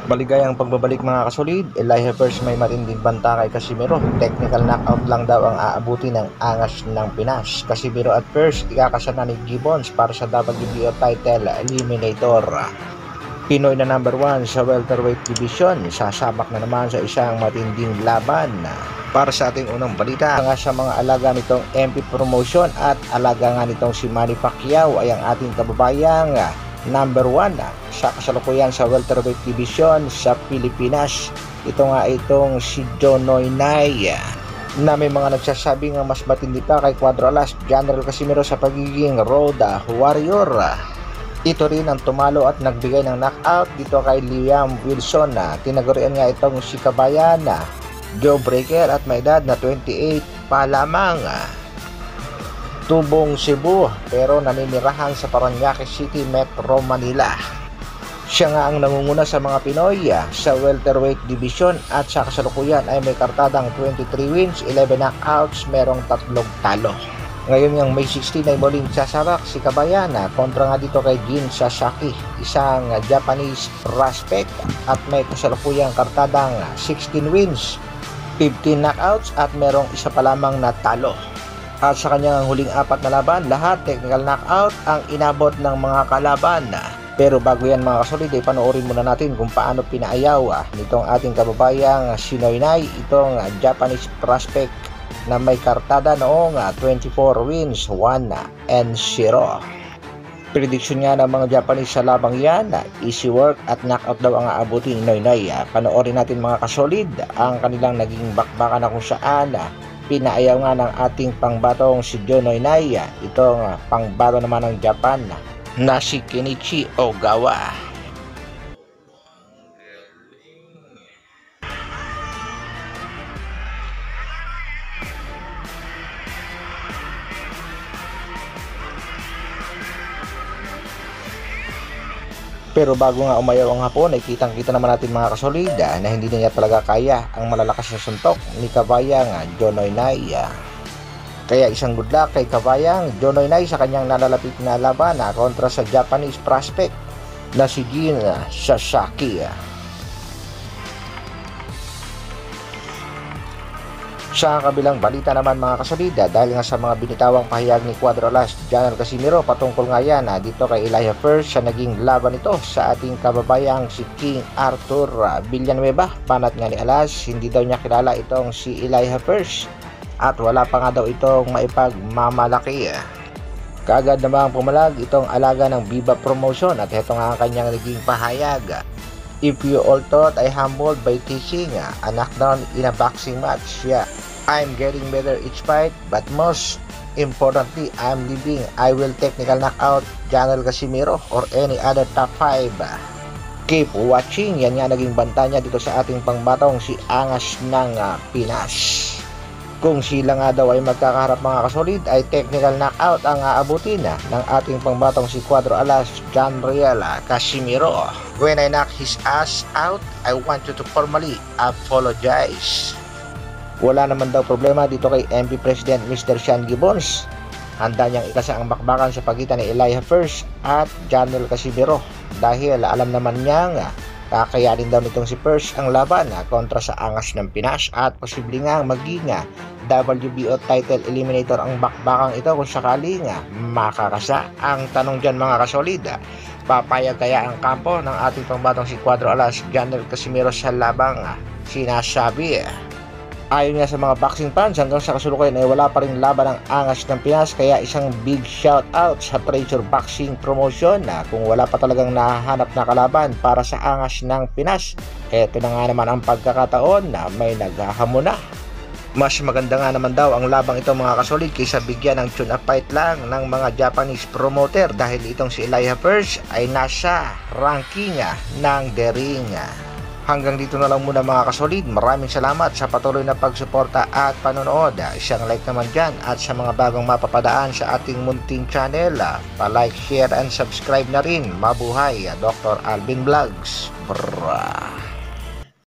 Maligayang pagbabalik mga kasolid, Elijah First may matinding banta kay Casimiro. Technical knockout lang daw ang aabuti ng angas ng Pinas. Casimiro at First ikakasana ni Gibbons para sa WBO title eliminator. Pinoy na number 1 sa welterweight division, sasabak na naman sa isang matinding laban. Para sa ating unang balita, nga sa mga alaga nitong MP Promotion at alaga nga nitong si Manny Pacquiao ay ang ating kababayang number 1 sa kasalukuyan sa welterweight division sa Pilipinas. Ito nga itong si John Noynay na may mga nagsasabi nga mas matindi pa kay Cuadro Alas General Casimiro sa pagiging road warrior. Ito rin ang tumalo at nagbigay ng knockout dito kay Liam Wilson. Tinagurian nga itong si Kabayan Joe Breaker at may edad na 28 pa lamang. Tubong Cebu pero naninirahan sa Parañaque City, Metro Manila. Siya nga ang nangunguna sa mga Pinoy sa welterweight division at sa kasalukuyan ay may kartadang 23 wins, 11 knockouts, merong 3 talo. Ngayon yung May 16 ay muling sasabak si Kabayan kontra nga dito kay Jin Sasaki, isang Japanese prospect at may kasalukuyang kartadang 16 wins, 15 knockouts at merong isa pa lamang na talo. At sa kanyang huling 4 na laban, lahat technical knockout ang inabot ng mga kalaban. Pero bago yan mga kasolid, ay panoorin muna natin kung paano pinaayaw nitong ating kababayang si Noynay, itong Japanese prospect na may kartada noong 24 wins, 1-0. Prediction nga ng mga Japanese sa labang yan, easy work at knockout daw ang aabutin ni Noynay. Panoorin natin mga kasolid ang kanilang naging bakbakan na kung saan pinaayaw nga ng ating pangbatong si John Noynay, itong pangbato naman ng Japan na si Kenichi Ogawa. Pero bago nga umayaw ang hapon ay kitang-kita naman natin mga kasolid na hindi na niya talaga kaya ang malalakas na suntok ni Kabayang John Noynay. Kaya isang good luck kay Kabayang John Noynay sa kanyang nalalapit na laban kontra sa Japanese prospect na si Jin Sasaki. Sa kabilang balita naman mga kasolida, dahil nga sa mga binitawang pahayag ni Cuadro Alas General Casimiro patungkol nga yan dito kay Elijah First sa naging laban ito sa ating kababayang si King Arthur Villanueva. Panat nga ni Alas, hindi daw niya kilala itong si Elijah First at wala pa nga daw itong maipagmamalaki. Kaagad namang pumalag itong alaga ng Viva Promotion at ito nga ang kanyang naging pahayag. If you all thought I humbled by teaching a knockdown in a boxing match, yeah, I'm getting better each fight, but most importantly, I'm leaving. I will technical knockout General Casimiro or any other top 5. Keep watching. Yan nga naging banta niya dito sa ating pangbatong si Angas ng Pinas. Kung sila nga daw ay magkakaharap mga kasolid ay technical knockout ang aabutin ng ating pangbatong si Cuadro Alas General Casimiro. When I knock his ass out, I want you to formally apologize. Wala naman daw problema dito kay MP President Mr. Sean Gibbons. Handa niyang ikasa ang bakbakan sa pagitan ni Elijah First at General Casimiro dahil alam naman niyang kakayanin daw nitong si First ang laban kontra sa Angas ng Pinas at posible nga maging WBO title eliminator ang bakbakang ito kung sakaling makakasa. Ang tanong dyan mga kasolid, papayag kaya ang kampo ng ating pangbatong si Cuadro Alas General Casimiro sa labang sinasabi? Ayon nga sa mga boxing fans, hanggang sa kasalukuyan ay wala pa rin laban ng Angas ng Pinas, kaya isang big shout out sa Treasure Boxing Promotion na kung wala pa talagang nahahanap na kalaban para sa Angas ng Pinas, eto na nga naman ang pagkakataon na may naghahamon na. Mas maganda nga naman daw ang labang ito mga kasolid kaysa bigyan ng tune-up fight lang ng mga Japanese promoter dahil itong si Elijah First ay nasa ranking ng The Ring. Hanggang dito na lang muna mga kasolid. Maraming salamat sa patuloy na pagsuporta at panonood. Isang like naman dyan at sa mga bagong mapapadaan sa ating munting channel, pa-like, share and subscribe na rin. Mabuhay, Dr. Alvin Vlogs. Brrrr.